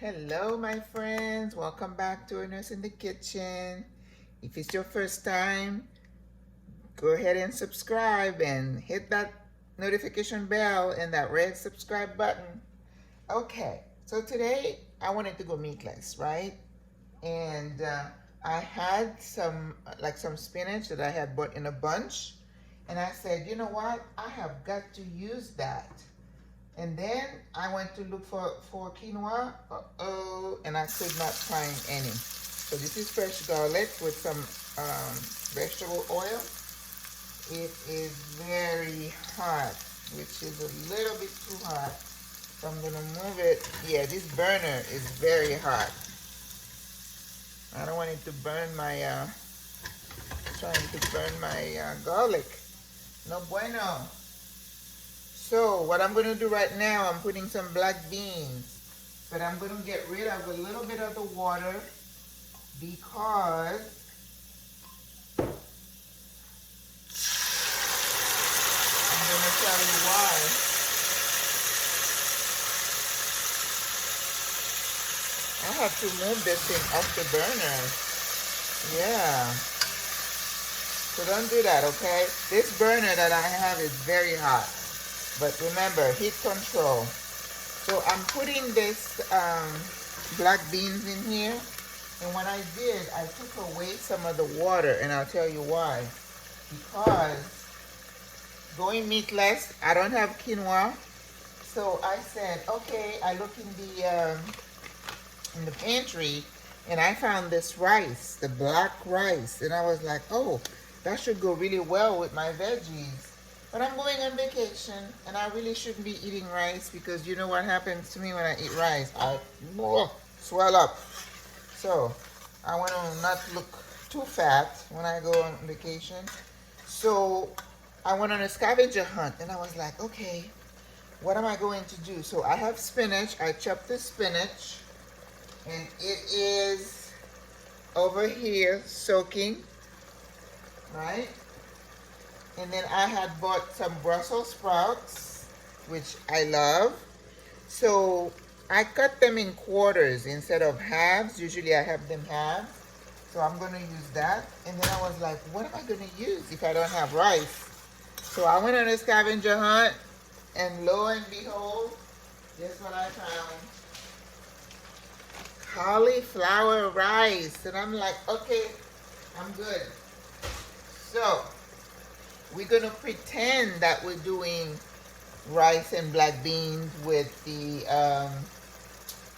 Hello, my friends. Welcome back to A Nurse in the Kitchen. If it's your first time, go ahead and subscribe and hit that notification bell and that red subscribe button. Okay, so today I wanted to go meatless, right? And I had some spinach that I had bought in a bunch. And I said, you know what? I have got to use that. And then I went to look for quinoa, and I could not find any. So this is fresh garlic with some vegetable oil. It is very hot, which is a little bit too hot. So I'm gonna move it. Yeah, this burner is very hot. I don't want it to burn my, trying to burn my garlic. No bueno. So what I'm going to do right now, I'm putting some black beans, but I'm going to get rid of a little bit of the water because I'm going to tell you why. I have to move this thing off the burner. Yeah. So don't do that, okay? This burner that I have is very hot. But remember, heat control. So I'm putting this black beans in here. And what I did, I took away some of the water. And I'll tell you why. Because going meatless, I don't have quinoa. So I said, okay, I look in the pantry. And I found this rice, the black rice. And I was like, oh, that should go really well with my veggies. But I'm going on vacation, and I really shouldn't be eating rice because you know what happens to me when I eat rice? I swell up. So I want to not look too fat when I go on vacation. So I went on a scavenger hunt, and I was like, okay, what am I going to do? So I have spinach. I chopped the spinach, and it is over here soaking, right? And then I had bought some Brussels sprouts, which I love. So I cut them in quarters instead of halves. Usually I have them halves. So I'm going to use that. And then I was like, what am I going to use if I don't have rice? So I went on a scavenger hunt. And lo and behold, guess what I found? Cauliflower rice. And I'm like, okay, I'm good. So we're going to pretend that we're doing rice and black beans with the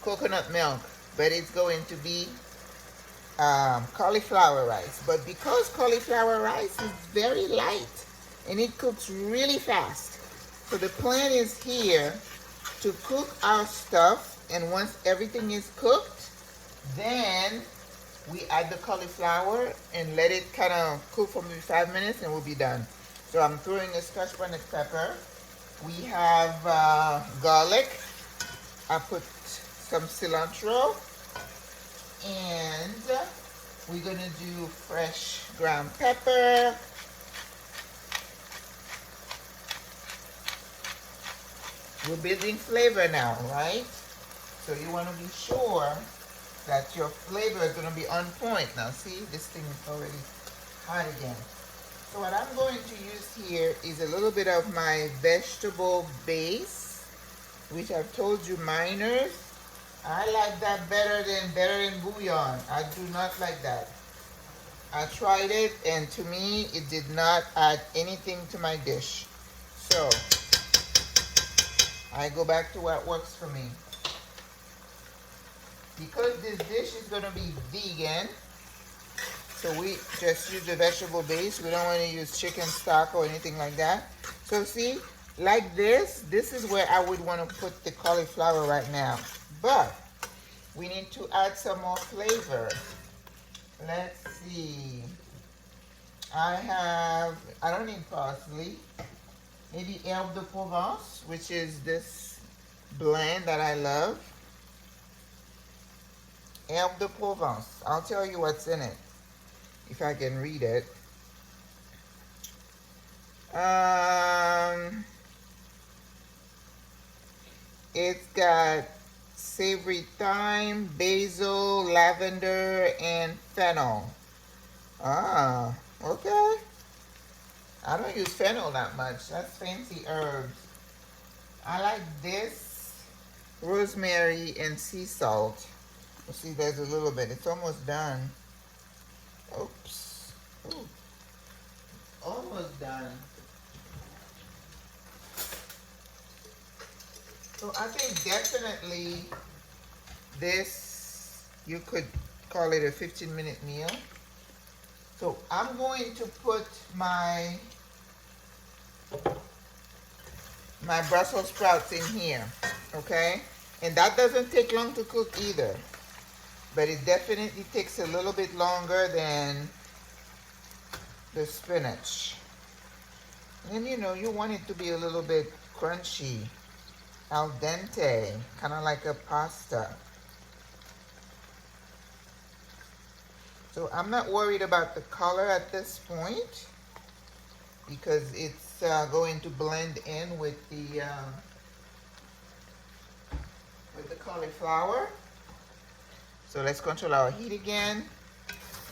coconut milk, but it's going to be cauliflower rice. But because cauliflower rice is very light and it cooks really fast, so the plan is here to cook our stuff, and once everything is cooked, then we add the cauliflower and let it kind of cook for maybe 5 minutes and we'll be done. So I'm throwing a scotch bonnet pepper. We have garlic. I put some cilantro. And we're going to do fresh ground pepper. We're building flavor now, right? So you want to be sure that your flavor is going to be on point. Now see, this thing is already hot again. So what I'm going to use here is a little bit of my vegetable base, which I've told you, minors, I like that better than bouillon. I do not like that. I tried it, and to me, it did not add anything to my dish. So I go back to what works for me. Because this dish is going to be vegan, so we just use the vegetable base. We don't want to use chicken stock or anything like that. So see, like this is where I would want to put the cauliflower right now. But we need to add some more flavor. Let's see. I don't need parsley. Maybe herbe de Provence, which is this blend that I love. Herbe de Provence. I'll tell you what's in it, if I can read it. It's got savory thyme, basil, lavender, and fennel. Ah, okay. I don't use fennel that much. That's fancy herbs. I like this, rosemary, and sea salt. You see, there's a little bit. It's almost done. Oops. Ooh. Almost done. So I think definitely this, you could call it a 15-minute meal. So I'm going to put my Brussels sprouts in here, okay? And that doesn't take long to cook either, but it definitely takes a little bit longer than the spinach. And you know, you want it to be a little bit crunchy, al dente, kind of like a pasta. So I'm not worried about the color at this point because it's going to blend in with the cauliflower. So let's control our heat again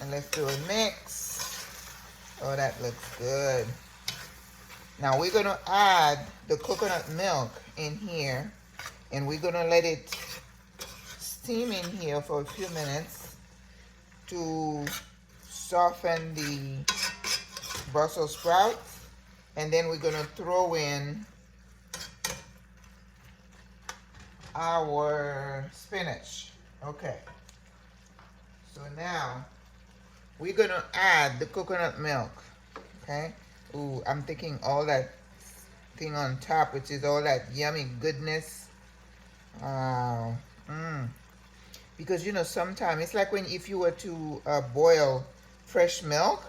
and let's do a mix. Oh, that looks good. Now we're gonna add the coconut milk in here and we're gonna let it steam in here for a few minutes to soften the Brussels sprouts, and then we're gonna throw in our spinach. Okay, so now we're gonna add the coconut milk. Okay, ooh, I'm thinking all that thing on top, which is all that yummy goodness. Because you know, sometimes it's like when if you were to boil fresh milk,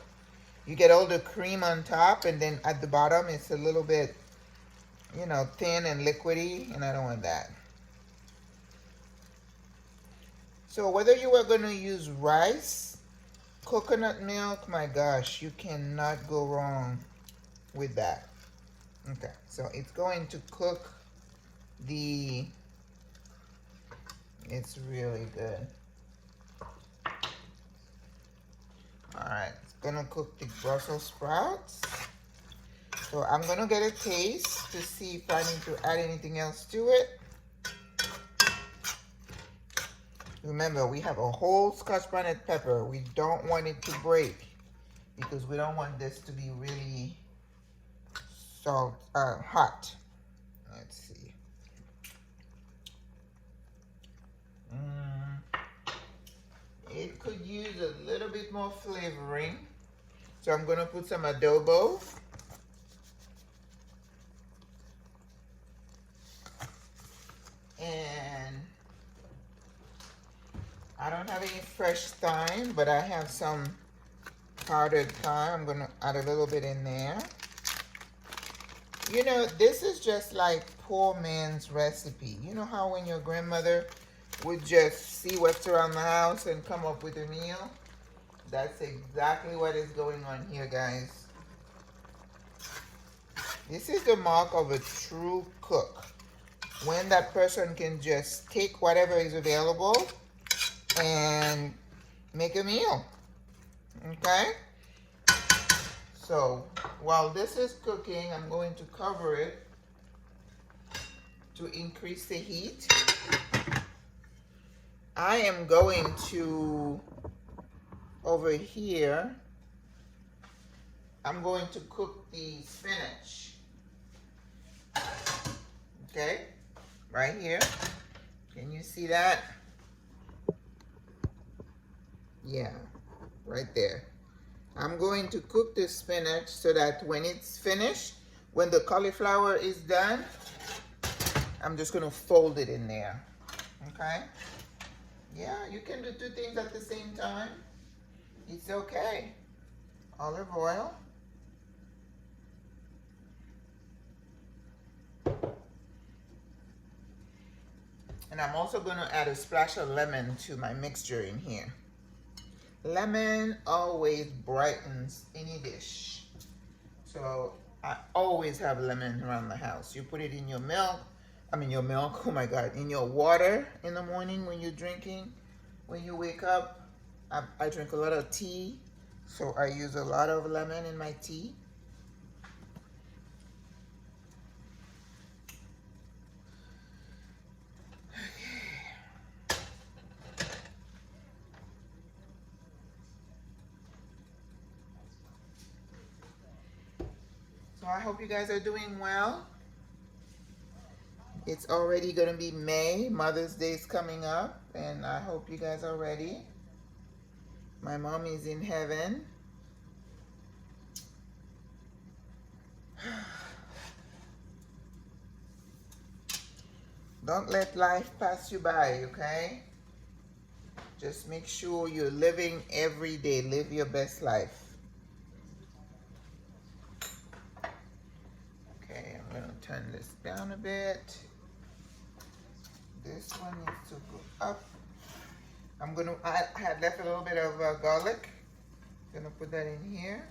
you get all the cream on top and then at the bottom it's a little bit, you know, thin and liquidy, and I don't want that. So whether you are going to use rice, coconut milk, my gosh, you cannot go wrong with that. Okay, so it's going to cook the, it's really good. All right, it's gonna cook the Brussels sprouts. So I'm gonna get a taste to see if I need to add anything else to it. Remember, we have a whole Scotch bonnet pepper. We don't want it to break because we don't want this to be really hot. Let's see. It could use a little bit more flavoring. So I'm gonna put some adobo. And I don't have any fresh thyme, but I have some powdered thyme. I'm gonna add a little bit in there. You know, this is just like poor man's recipe. You know how when your grandmother would just see what's around the house and come up with a meal? That's exactly what is going on here, guys. This is the mark of a true cook. When that person can just take whatever is available and make a meal. Okay? So while this is cooking, I'm going to cover it to increase the heat. I am going to, over here, I'm going to cook the spinach. Okay, right here. Can you see that? Yeah, right there. I'm going to cook the spinach so that when it's finished, when the cauliflower is done, I'm just going to fold it in there. Okay? Yeah, you can do two things at the same time. It's okay. Olive oil. And I'm also going to add a splash of lemon to my mixture in here. Lemon always brightens any dish. So I always have lemon around the house. You put it in your milk I mean your milk, oh my God, in your water in the morning when you're drinking, when you wake up. I drink a lot of tea, so I use a lot of lemon in my tea. So I hope you guys are doing well. It's already going to be May. Mother's Day is coming up, and I hope you guys are ready. My mom is in heaven. Don't let life pass you by, okay? Just make sure you're living every day. Live your best life. Okay, I'm going to turn this down a bit. This one needs to go up. I had left a little bit of garlic. I'm going to put that in here.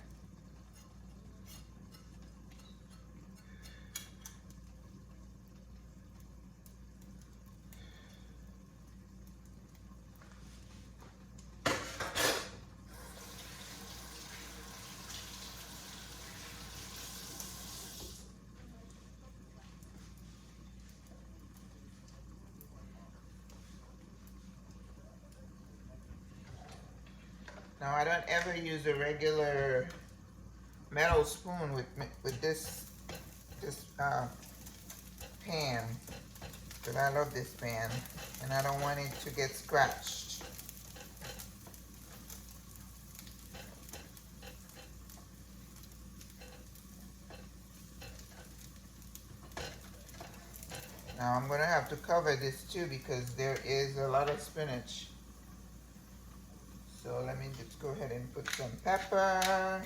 Now I don't ever use a regular metal spoon with this pan, because I love this pan and I don't want it to get scratched. Now I'm gonna have to cover this too because there is a lot of spinach. So let me just go ahead and put some pepper.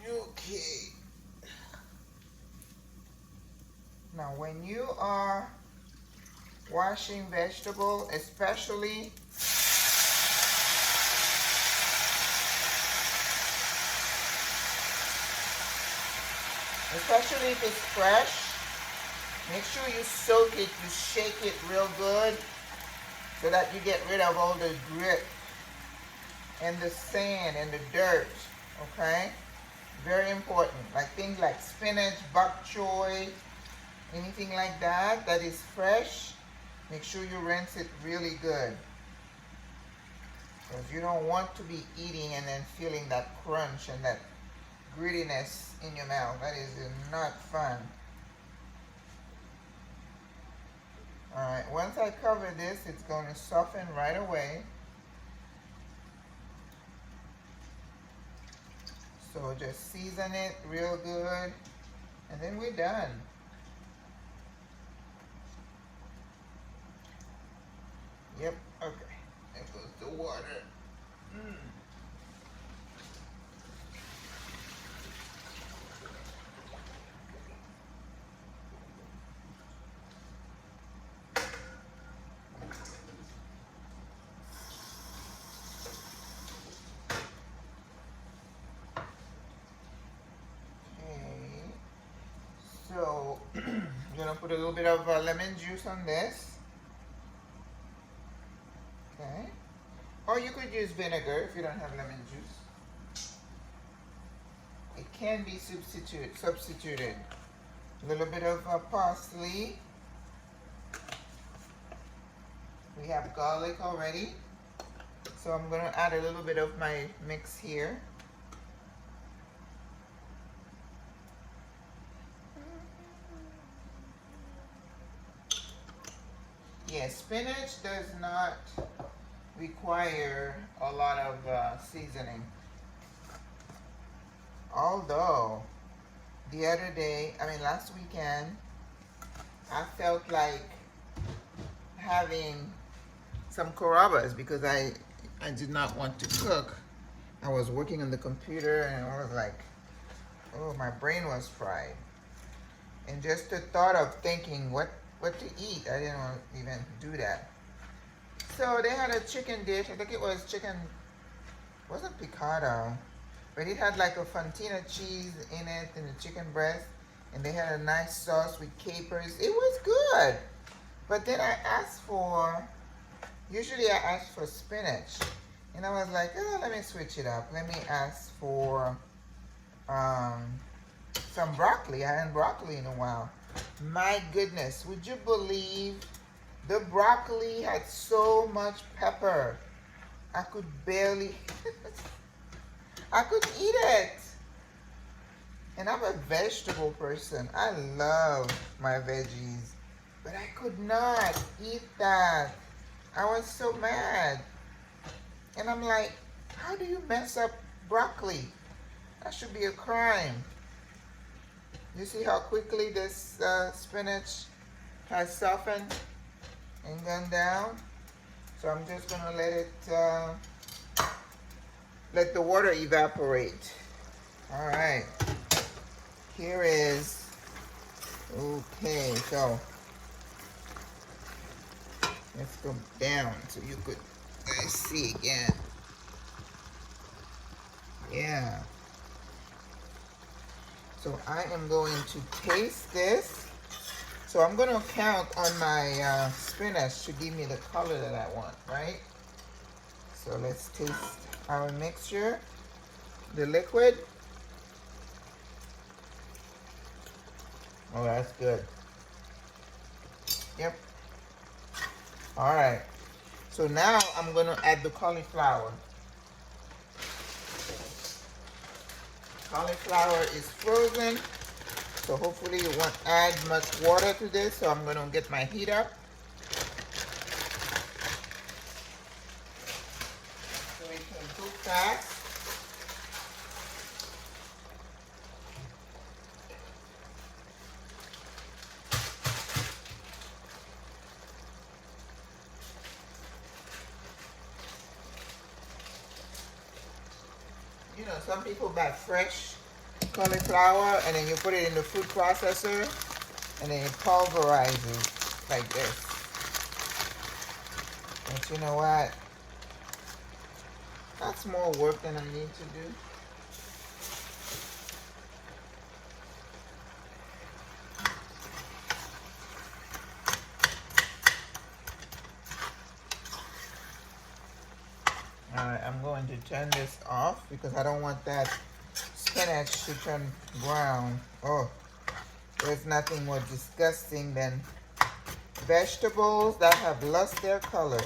Okay. Now when you are washing vegetable, especially if it's fresh, make sure you soak it, you shake it real good so that you get rid of all the grit and the sand and the dirt, okay? Very important. Like things like spinach, bok choy, anything like that that is fresh, make sure you rinse it really good. Because you don't want to be eating and then feeling that crunch and that grittiness in your mouth. That is not fun. Alright, once I cover this, it's going to soften right away. So just season it real good, and then we're done. Yep, okay. There goes the water. So, I'm gonna put a little bit of lemon juice on this. Okay. Or you could use vinegar if you don't have lemon juice. It can be substituted. A little bit of parsley. We have garlic already. So I'm gonna add a little bit of my mix here. Yes, spinach does not require a lot of seasoning. Although, the other day, last weekend, I felt like having some carabas because I did not want to cook. I was working on the computer and I was like, oh, my brain was fried. And just the thought of thinking what to eat, I didn't want to even do that. So they had a chicken dish. I think it was chicken, wasn't picado, But it had like a fontina cheese in it and the chicken breast. And they had a nice sauce with capers. It was good. But then I asked for, usually I ask for spinach. And I was like, oh, let me switch it up. Let me ask for some broccoli. I hadn't broccoli in a while. My goodness, would you believe the broccoli had so much pepper? I could barely, I could eat it. And I'm a vegetable person. I love my veggies. But I could not eat that. I was so mad. And I'm like, how do you mess up broccoli? That should be a crime. You see how quickly this spinach has softened and gone down? So I'm just gonna let it, let the water evaporate. All right. Here is, okay, so let's go down so you could guys see again. Yeah. So I am going to taste this. So I'm going to count on my spinach to give me the color that I want, right? So let's taste our mixture, the liquid. Oh, that's good. Yep. All right. So now I'm going to add the cauliflower. Cauliflower is frozen, so hopefully it won't add much water to this. So I'm going to get my heat up. So it can cook fast. You know, some people buy fresh cauliflower and then you put it in the food processor and then it pulverizes like this. But you know what? That's more work than I need to do. Alright, I'm going to turn this off because I don't want that spinach to turn brown. Oh, there's nothing more disgusting than vegetables that have lost their color.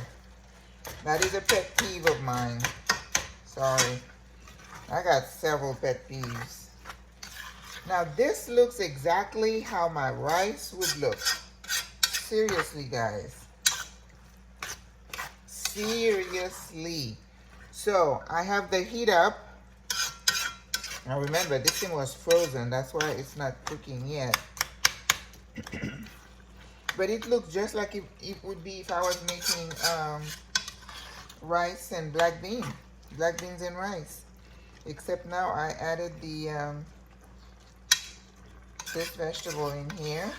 That is a pet peeve of mine. Sorry. I got several pet peeves. Now this looks exactly how my rice would look. Seriously, guys. Seriously. So I have the heat up. Now remember, this thing was frozen. That's why it's not cooking yet. But it looks just like it would be if I was making rice and black beans and rice. Except now I added the this vegetable in here.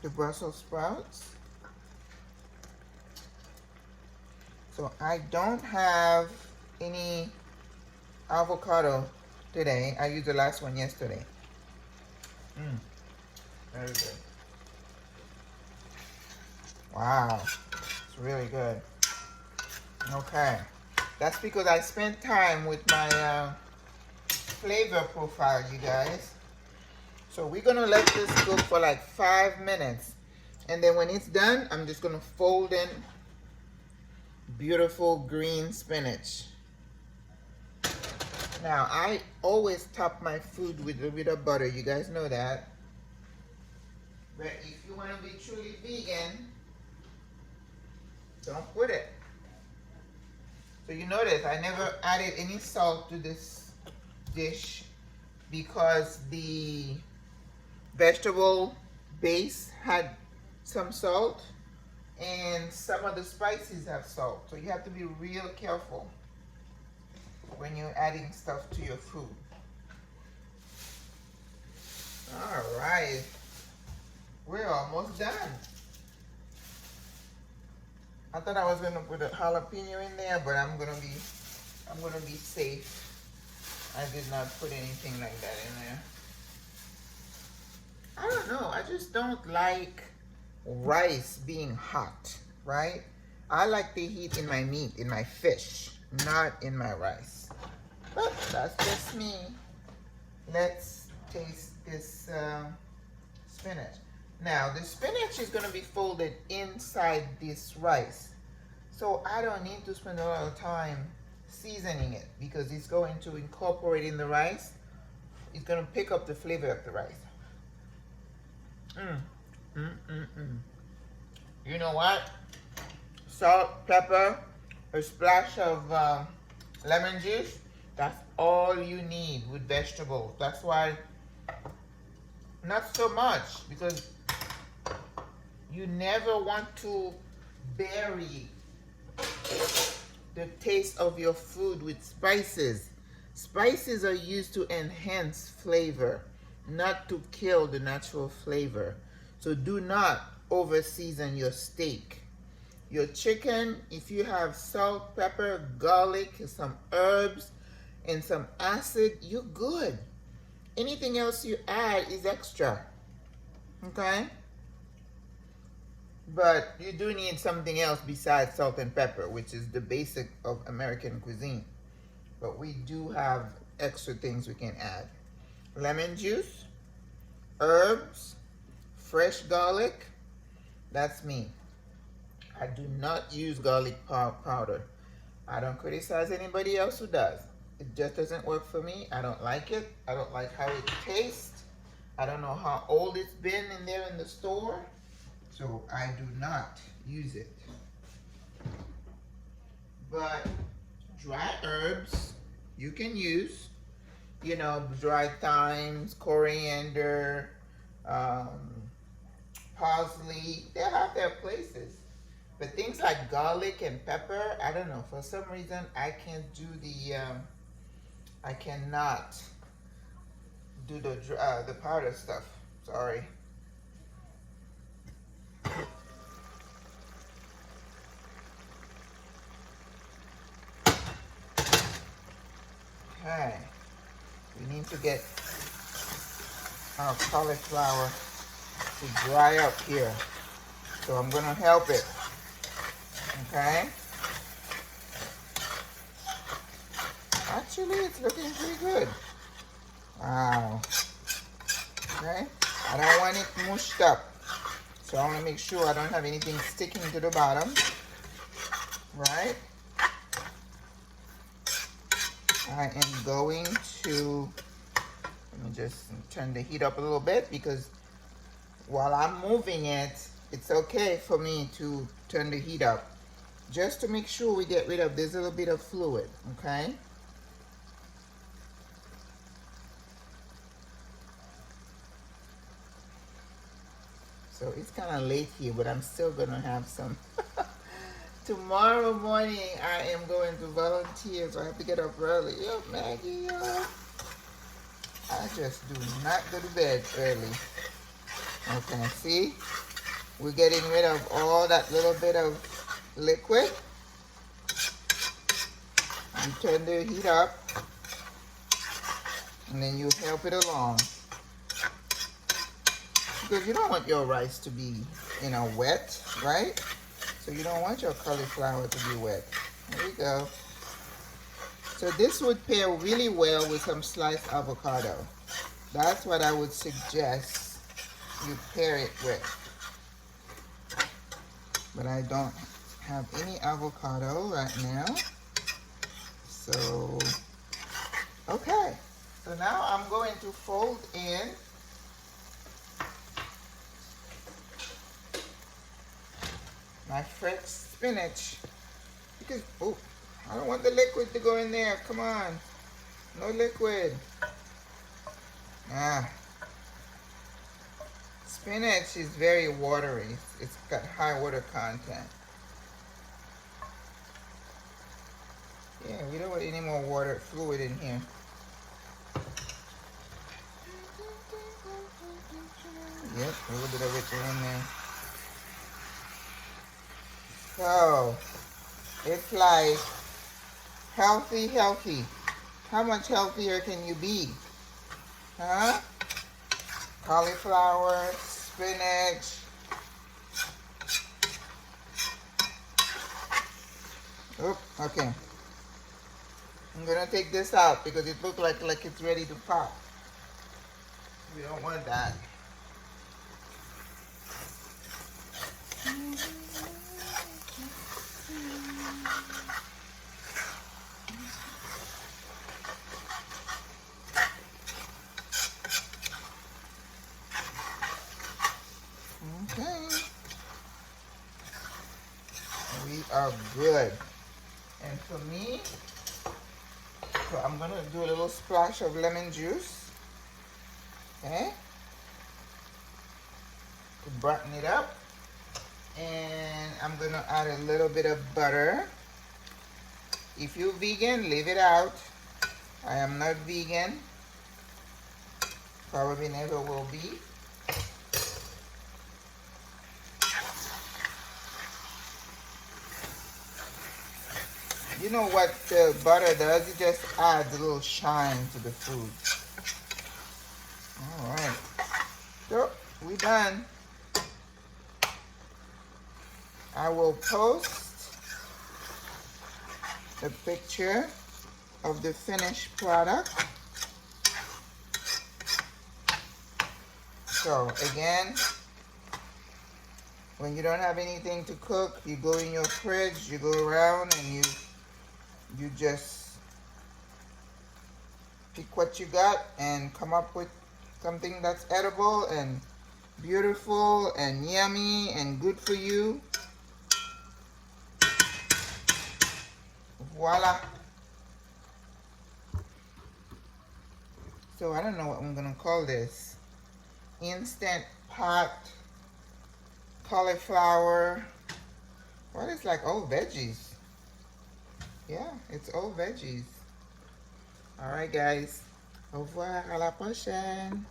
The Brussels sprouts. So I don't have any avocado today. I used the last one yesterday. Very good. Wow, it's really good. Okay, that's because I spent time with my flavor profile, you guys. So we're gonna let this cook for like 5 minutes. And then when it's done, I'm just gonna fold in beautiful green spinach. Now, I always top my food with a bit of butter. You guys know that. But if you want to be truly vegan, don't put it. So you notice I never added any salt to this dish because the vegetable base had some salt and some of the spices have salt. So you have to be real careful when you're adding stuff to your food. All right, we're almost done. I thought I was gonna put a jalapeno in there, but I'm gonna be safe. I did not put anything like that in there. I don't know. I just don't like rice being hot, right? I like the heat in my meat, in my fish, not in my rice. But that's just me. Let's taste this spinach. Now, the spinach is going to be folded inside this rice. So I don't need to spend a lot of time seasoning it because it's going to incorporate in the rice. It's going to pick up the flavor of the rice. You know what? Salt, pepper, a splash of lemon juice. That's all you need with vegetables. That's why not so much, because you never want to bury the taste of your food with spices. Spices are used to enhance flavor, not to kill the natural flavor. So do not over season your steak. Your chicken, if you have salt, pepper, garlic, some herbs, and some acid, you're good. Anything else you add is extra. Okay? But you do need something else besides salt and pepper, which is the basic of American cuisine. But we do have extra things we can add. Lemon juice, herbs, fresh garlic. That's me. I do not use garlic powder. I don't criticize anybody else who does. It just doesn't work for me. I don't like it. I don't like how it tastes. I don't know how old it's been in there in the store. So I do not use it. But dry herbs you can use. You know, dry thymes, coriander, parsley. They have their places. But things like garlic and pepper, I don't know. For some reason, I can't do I cannot do the powder stuff. Sorry. Okay. We need to get our cauliflower to dry up here. So I'm going to help it. Okay? Actually, it's looking pretty good. Wow. Okay? I don't want it mushed up. So I want to make sure I don't have anything sticking to the bottom. Right? I am going to, let me just turn the heat up a little bit, because while I'm moving it, it's okay for me to turn the heat up. Just to make sure we get rid of this little bit of fluid, okay? So it's kind of late here, but I'm still going to have some. Tomorrow morning, I am going to volunteer, so I have to get up early. Yo, Maggie, yo. I just do not go to bed early. Okay, see? We're getting rid of all that little bit of liquid. You turn the heat up, and then you help it along. Because you don't want your rice to be, you know, wet, right? So you don't want your cauliflower to be wet. There we go. So this would pair really well with some sliced avocado. That's what I would suggest you pair it with. But I don't have any avocado right now. So, okay. So now I'm going to fold in my fresh spinach. Because, oh, I don't want the liquid to go in there. Come on. No liquid. Spinach is very watery. It's got high water content. Yeah, we don't want any more water fluid in here. Yep, a little bit of it in there. So it's like healthy, healthy. How much healthier can you be? Huh? Cauliflower, spinach. Oop, okay. I'm gonna take this out because it looks like it's ready to pop. We don't want that. Okay. We are good. And for me, so I'm gonna do a little splash of lemon juice. Okay. To brighten it up. And I'm gonna add a little bit of butter. If you're vegan, leave it out. I am not vegan. Probably never will be. You know what the butter does? It just adds a little shine to the food. Alright. So, we're done. I will post a picture of the finished product. So, again, when you don't have anything to cook, you go in your fridge, you go around and you just pick what you got and come up with something that's edible and beautiful and yummy and good for you. Voila. So I don't know what I'm gonna call this. Instant pot cauliflower. What is like all veggies? Yeah, it's all veggies. All right, guys. Au revoir, à la prochaine.